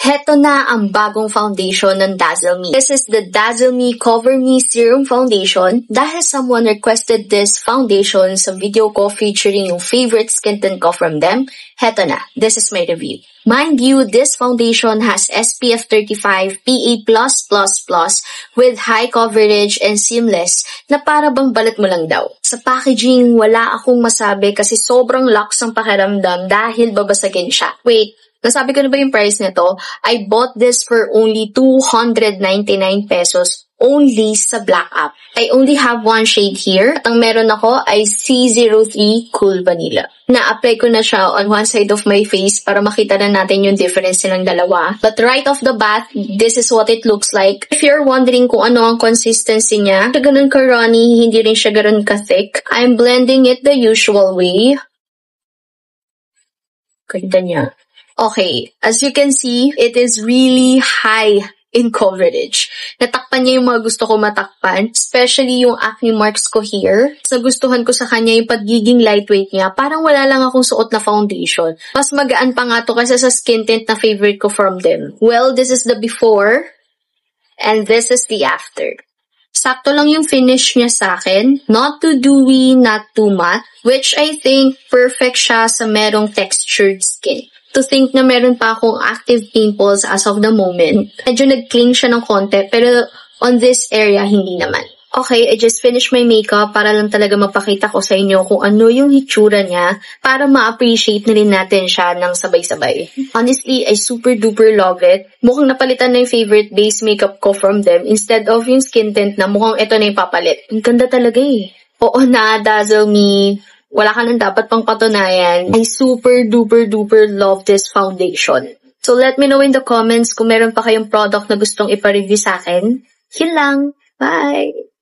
Heto na ang bagong foundation ng Dazzle Me. This is the Dazzle Me Cover Me Serum Foundation dahil someone requested this foundation sa video ko featuring yung favorite skin tint ko from them. Heto na, this is my review. Mind you, this foundation has SPF 35 PA+++ with high coverage and seamless na para bang balat mo lang daw. Sa packaging, wala akong masabi kasi sobrang lax ang pakiramdam dahil babasagin siya. Wait, nasabi ko na ba yung price nito? I bought this for only 299 pesos only sa Black App. I only have one shade here. At ang meron ako ay C03 Cool Vanilla. Na-apply ko na siya on one side of my face para makita na natin yung difference nilang dalawa. But right off the bat, this is what it looks like. If you're wondering kung ano ang consistency niya, siya ganun ka-runny, hindi rin siya ganun ka-thick. I'm blending it the usual way. Ganda niya. Okay, as you can see, it is really high in coverage. Natakpan niya yung mga gusto ko matakpan, especially yung acne marks ko here. Nagustuhan ko sa kanya yung pagiging lightweight niya. Parang wala lang akong suot na foundation. Mas magaan pa nga to kasi sa skin tint na favorite ko from them. Well, this is the before, and this is the after. Sakto lang yung finish niya sa akin. Not too dewy, not too matte, which I think perfect siya sa merong textured skin. To think na meron pa akong active pimples as of the moment. Medyo nag-cling siya ng konti, pero on this area, hindi naman. Okay, I just finished my makeup para lang talaga mapakita ko sa inyo kung ano yung hitsura niya para ma-appreciate na rin natin siya ng sabay-sabay. Honestly, I super duper love it. Mukhang napalitan na yung favorite base makeup ko from them instead of yung skin tint na mukhang ito na yung papalit. Ang ganda talaga eh. Oo na, Dazzle Me. Wala ka nang dapat pang patunayan. I super duper duper love this foundation. So let me know in the comments kung meron pa kayong product na gustong ipa-review sa akin. Yun lang. Bye!